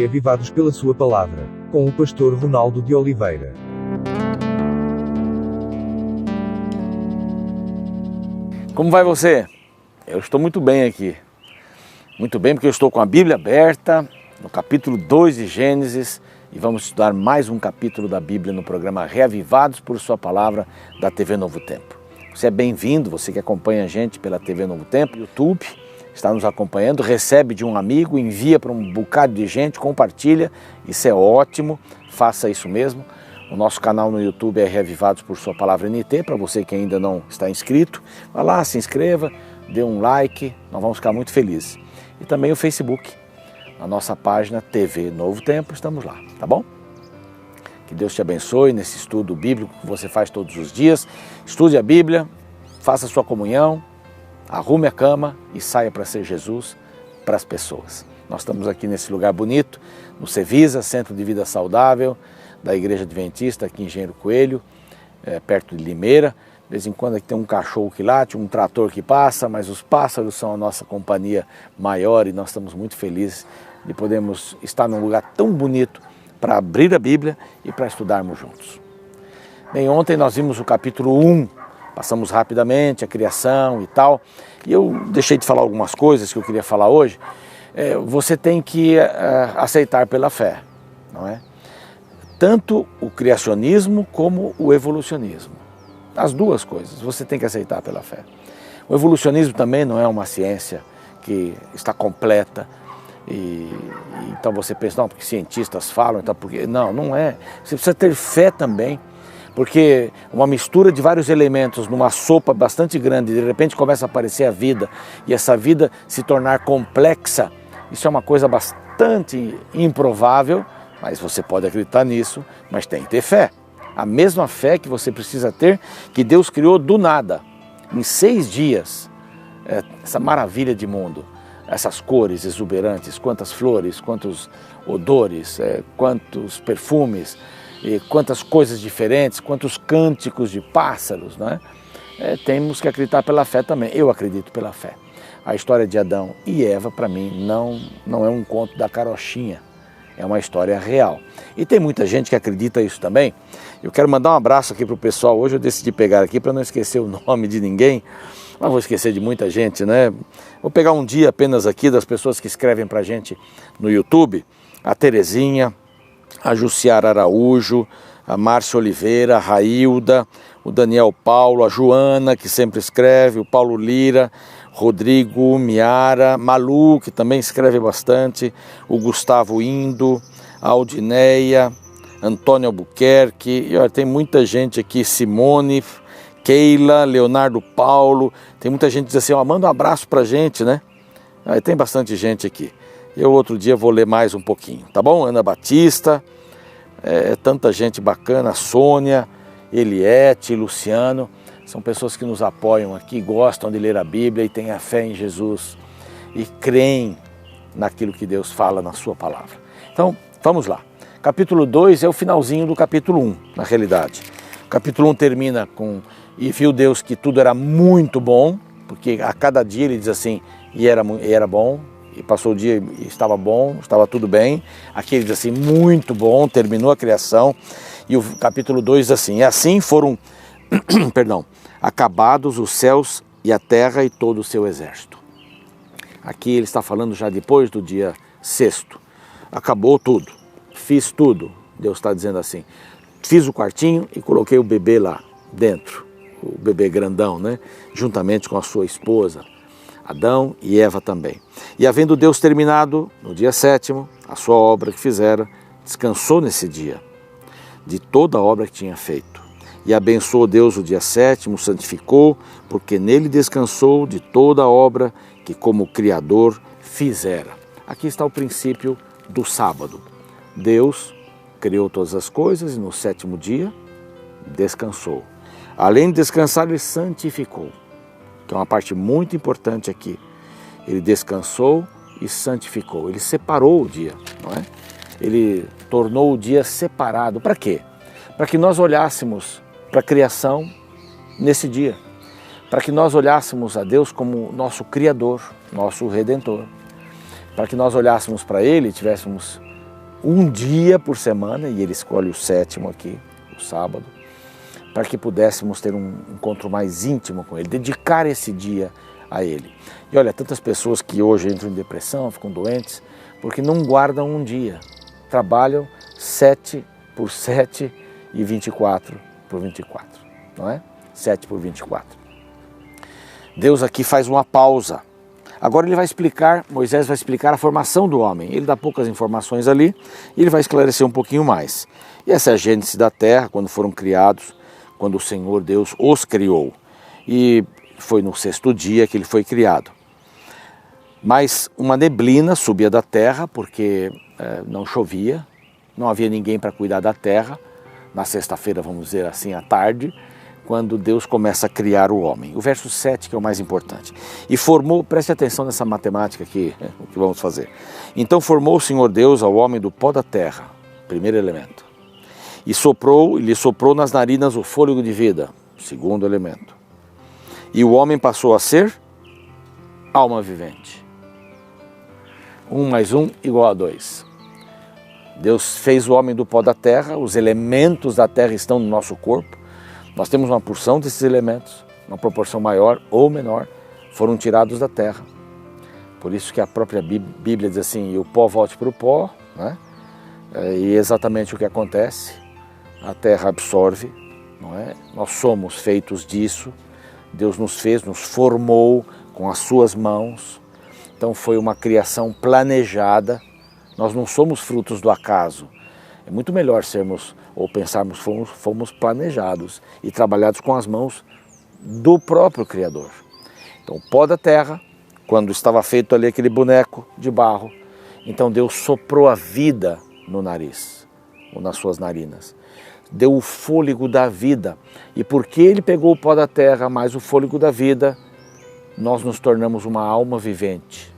reavivados pela sua palavra, com o pastor Ronaldo de Oliveira. Como vai você? Eu estou muito bem aqui. Muito bem, porque eu estou com a Bíblia aberta, no capítulo 2 de Gênesis, e vamos estudar mais um capítulo da Bíblia no programa Reavivados por Sua Palavra, da TV Novo Tempo. Você é bem-vindo, você que acompanha a gente pela TV Novo Tempo, YouTube, está nos acompanhando, recebe de um amigo, envia para um bocado de gente, compartilha, isso é ótimo, faça isso mesmo. O nosso canal no YouTube é Reavivados por Sua Palavra NT, para você que ainda não está inscrito, vá lá, se inscreva, dê um like, nós vamos ficar muito felizes. E também o Facebook, na nossa página TV Novo Tempo, estamos lá, tá bom? Que Deus te abençoe nesse estudo bíblico que você faz todos os dias. Estude a Bíblia, faça a sua comunhão, arrume a cama e saia para ser Jesus para as pessoas. Nós estamos aqui nesse lugar bonito, no Cevisa, Centro de Vida Saudável, da Igreja Adventista, aqui em Engenheiro Coelho, perto de Limeira. De vez em quando aqui tem um cachorro que late, um trator que passa, mas os pássaros são a nossa companhia maior e nós estamos muito felizes de podermos estar num lugar tão bonito para abrir a Bíblia e para estudarmos juntos. Bem, ontem nós vimos o capítulo 1, passamos rapidamente a criação e tal, e eu deixei de falar algumas coisas que eu queria falar hoje. Você tem que aceitar pela fé, não é? Tanto o criacionismo como o evolucionismo. As duas coisas, você tem que aceitar pela fé. O evolucionismo também não é uma ciência que está completa, então você pensa, não, porque cientistas falam, então porque... Não é. Você precisa ter fé também, porque uma mistura de vários elementos numa sopa bastante grande, de repente começa a aparecer a vida, e essa vida se tornar complexa, isso é uma coisa bastante improvável, mas você pode acreditar nisso, mas tem que ter fé. A mesma fé que você precisa ter, que Deus criou do nada, em 6 dias, essa maravilha de mundo, essas cores exuberantes, quantas flores, quantos odores, quantos perfumes, e quantas coisas diferentes, quantos cânticos de pássaros, não é? Temos que acreditar pela fé também, eu acredito pela fé. A história de Adão e Eva, para mim, não é um conto da carochinha. É uma história real. E tem muita gente que acredita isso também. Eu quero mandar um abraço aqui para o pessoal. Hoje eu decidi pegar aqui para não esquecer o nome de ninguém. Mas vou esquecer de muita gente, né? Vou pegar um dia apenas aqui das pessoas que escrevem para a gente no YouTube. A Terezinha, a Jussiara Araújo, a Márcia Oliveira, a Railda, o Daniel Paulo, a Joana, que sempre escreve, o Paulo Lira, Rodrigo, Miara, Malu, que também escreve bastante, o Gustavo Indo, a Aldineia, Antônio Albuquerque, e olha, tem muita gente aqui, Simone, Keila, Leonardo Paulo, tem muita gente que diz assim, ó, manda um abraço pra gente, né? Aí tem bastante gente aqui. Eu outro dia vou ler mais um pouquinho, tá bom? Ana Batista, tanta gente bacana, Sônia, Eliette, Luciano, são pessoas que nos apoiam aqui, gostam de ler a Bíblia e têm a fé em Jesus e creem naquilo que Deus fala na sua palavra. Então, vamos lá. Capítulo 2 é o finalzinho do capítulo 1, na realidade. O capítulo 1 termina com, e viu Deus que tudo era muito bom, porque a cada dia ele diz assim, e era bom, e passou o dia e estava bom, estava tudo bem. Aqui ele diz assim, muito bom, terminou a criação. E o capítulo 2 diz assim, e assim foram, acabados os céus e a terra e todo o seu exército. Aqui ele está falando já depois do dia 6º. Acabou tudo, fiz tudo, Deus está dizendo assim. Fiz o quartinho e coloquei o bebê lá dentro, o bebê grandão, né? Juntamente com a sua esposa, Adão e Eva também. E havendo Deus terminado no dia 7º, a sua obra que fizera, descansou nesse dia de toda a obra que tinha feito. E abençoou Deus o dia 7º, santificou, porque nele descansou de toda a obra que como Criador fizera. Aqui está o princípio do sábado. Deus criou todas as coisas e no 7º dia descansou. Além de descansar, ele santificou, que é uma parte muito importante aqui. Ele descansou e santificou. Ele separou o dia, não é? Ele tornou o dia separado. Para quê? Para que nós olhássemos para a criação nesse dia. Para que nós olhássemos a Deus como nosso Criador, nosso Redentor. Para que nós olhássemos para Ele e tivéssemos um dia por semana, e ele escolhe o sétimo aqui, o sábado, para que pudéssemos ter um encontro mais íntimo com ele, dedicar esse dia a ele. E olha, tantas pessoas que hoje entram em depressão, ficam doentes, porque não guardam um dia, trabalham 7 por 7 e 24 por 24, não é? 7 por 24. Deus aqui faz uma pausa. Agora ele vai explicar, Moisés vai explicar a formação do homem. Ele dá poucas informações ali e ele vai esclarecer um pouquinho mais. E essa é a gênese da terra, quando foram criados, quando o Senhor Deus os criou. E foi no 6º dia que ele foi criado. Mas uma neblina subia da terra, porque não chovia, não havia ninguém para cuidar da terra. Na sexta-feira, vamos dizer assim, à tarde, quando Deus começa a criar o homem. O verso 7 que é o mais importante. E formou, preste atenção nessa matemática aqui, o que vamos fazer. Então formou o Senhor Deus ao homem do pó da terra, primeiro elemento. E lhe soprou nas narinas o fôlego de vida, segundo elemento. E o homem passou a ser alma vivente. 1 mais 1 igual a 2. Deus fez o homem do pó da terra, os elementos da terra estão no nosso corpo. Nós temos uma porção desses elementos, uma proporção maior ou menor, foram tirados da terra. Por isso que a própria Bíblia diz assim, e o pó volte para o pó, né? E exatamente o que acontece, a terra absorve, não é? Nós somos feitos disso, Deus nos fez, nos formou com as suas mãos, então foi uma criação planejada, nós não somos frutos do acaso. É muito melhor sermos, ou pensarmos, fomos planejados e trabalhados com as mãos do próprio Criador. Então, o pó da terra, quando estava feito ali aquele boneco de barro, então Deus soprou a vida no nariz, ou nas suas narinas. Deu o fôlego da vida. E porque ele pegou o pó da terra, mais o fôlego da vida, nós nos tornamos uma alma vivente.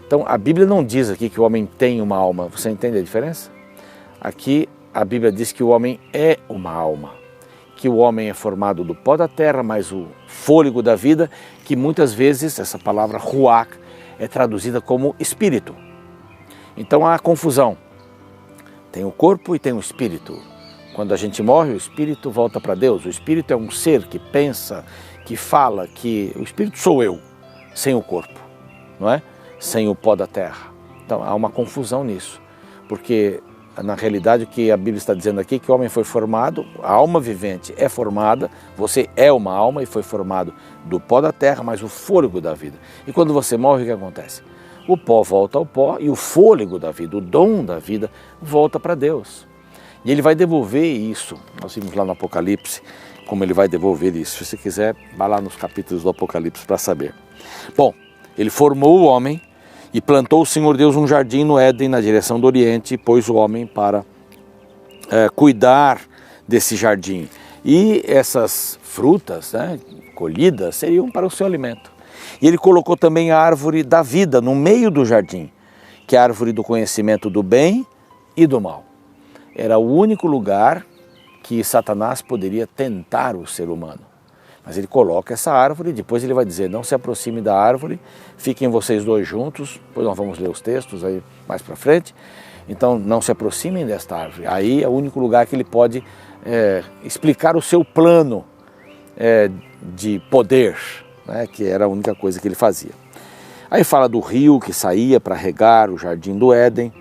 Então, a Bíblia não diz aqui que o homem tem uma alma. Você entende a diferença? Aqui a Bíblia diz que o homem é uma alma, que o homem é formado do pó da terra, mais o fôlego da vida, que muitas vezes essa palavra ruach é traduzida como espírito. Então há confusão, tem o corpo e tem o espírito. Quando a gente morre, o espírito volta para Deus, o espírito é um ser que pensa, que fala, que o espírito sou eu, sem o corpo, não é? Sem o pó da terra. Então há uma confusão nisso, porque na realidade, o que a Bíblia está dizendo aqui é que o homem foi formado, a alma vivente é formada, você é uma alma e foi formado do pó da terra, mas o fôlego da vida. E quando você morre, o que acontece? O pó volta ao pó e o fôlego da vida, o dom da vida, volta para Deus. E ele vai devolver isso. Nós vimos lá no Apocalipse como ele vai devolver isso. Se você quiser, vá lá nos capítulos do Apocalipse para saber. Bom, ele formou o homem, e plantou o Senhor Deus um jardim no Éden, na direção do Oriente, e pôs o homem para cuidar desse jardim. E essas frutas, né, colhidas seriam para o seu alimento. E ele colocou também a árvore da vida no meio do jardim, que é a árvore do conhecimento do bem e do mal. Era o único lugar que Satanás poderia tentar o ser humano. Mas ele coloca essa árvore, depois ele vai dizer, não se aproxime da árvore, fiquem vocês dois juntos, depois nós vamos ler os textos aí mais para frente, então não se aproximem desta árvore. Aí é o único lugar que ele pode explicar o seu plano de poder, né, que era a única coisa que ele fazia. Aí fala do rio que saía para regar o jardim do Éden,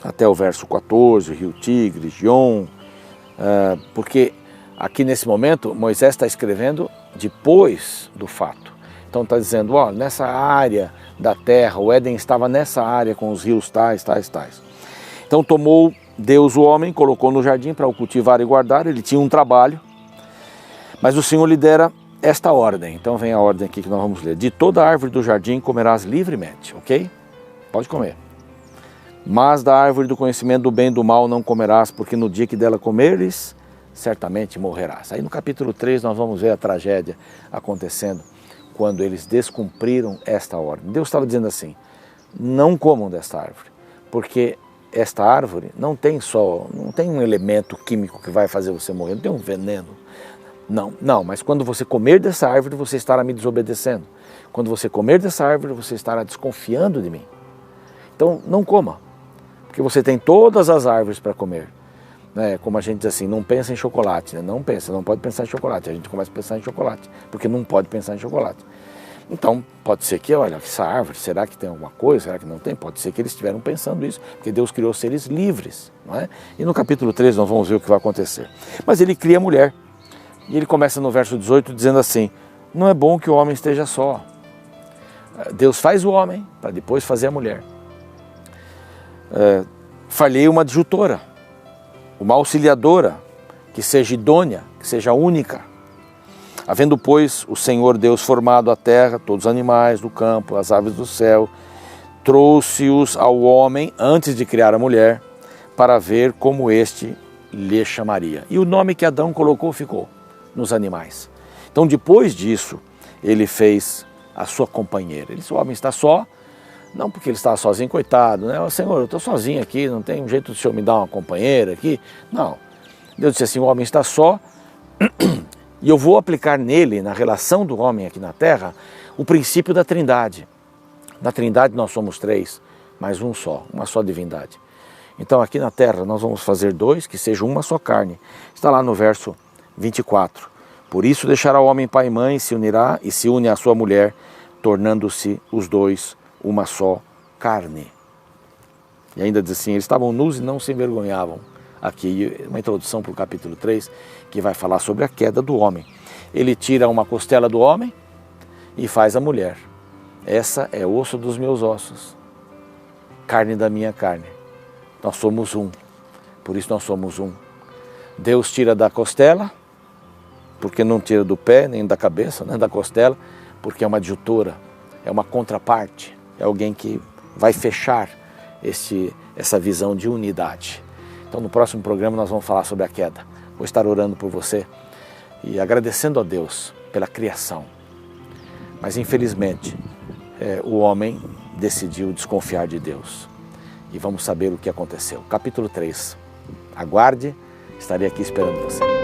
até o verso 14, o rio Tigre, Gion, porque aqui nesse momento, Moisés está escrevendo depois do fato. Então está dizendo, ó, nessa área da terra, o Éden estava nessa área com os rios tais. Então tomou Deus o homem, colocou no jardim para o cultivar e guardar, ele tinha um trabalho, mas o Senhor lhe dera esta ordem. Então vem a ordem aqui que nós vamos ler. De toda árvore do jardim comerás livremente, ok? Pode comer. Mas da árvore do conhecimento do bem e do mal não comerás, porque no dia que dela comeres, certamente morrerás. Aí no capítulo 3 nós vamos ver a tragédia acontecendo quando eles descumpriram esta ordem. Deus estava dizendo assim, não comam desta árvore, porque esta árvore não tem um elemento químico que vai fazer você morrer, não tem um veneno. Não, mas quando você comer dessa árvore, você estará me desobedecendo. Quando você comer dessa árvore, você estará desconfiando de mim. Então não coma, porque você tem todas as árvores para comer. Como a gente diz assim, não pensa em chocolate, né? Não pensa, não pode pensar em chocolate. A gente começa a pensar em chocolate, porque não pode pensar em chocolate. Então, pode ser que, olha, essa árvore, será que tem alguma coisa? Será que não tem? Pode ser que eles estiveram pensando isso, porque Deus criou seres livres, não é? E no capítulo 3 nós vamos ver o que vai acontecer. Mas ele cria a mulher, e ele começa no verso 18 dizendo assim, não é bom que o homem esteja só. Deus faz o homem para depois fazer a mulher. Falhei uma adjutora, uma auxiliadora, que seja idônea, que seja única. Havendo, pois, o Senhor Deus formado a terra, todos os animais do campo, as aves do céu, trouxe-os ao homem antes de criar a mulher, para ver como este lhe chamaria. E o nome que Adão colocou ficou nos animais. Então, depois disso, ele fez a sua companheira. Ele disse, o homem está só, não porque ele estava sozinho, coitado, né? Senhor, eu estou sozinho aqui, não tem um jeito do Senhor me dar uma companheira aqui? Não. Deus disse assim, o homem está só, e eu vou aplicar nele, na relação do homem aqui na terra, o princípio da trindade. Na trindade nós somos três, mas um só, uma só divindade. Então aqui na terra nós vamos fazer dois, que sejam uma só carne. Está lá no verso 24. Por isso deixará o homem pai e mãe, se unirá e se une à sua mulher, tornando-se os dois uma só carne. E ainda diz assim, eles estavam nus e não se envergonhavam. Aqui uma introdução para o capítulo 3, que vai falar sobre a queda do homem. Ele tira uma costela do homem e faz a mulher. Essa é osso dos meus ossos, carne da minha carne. Nós somos um, por isso nós somos um. Deus tira da costela, porque não tira do pé, nem da cabeça, nem da costela, porque é uma adjutora, é uma contraparte, é alguém que vai fechar essa visão de unidade. Então no próximo programa nós vamos falar sobre a queda. Vou estar orando por você e agradecendo a Deus pela criação. Mas infelizmente o homem decidiu desconfiar de Deus. E vamos saber o que aconteceu. Capítulo 3. Aguarde, estarei aqui esperando você.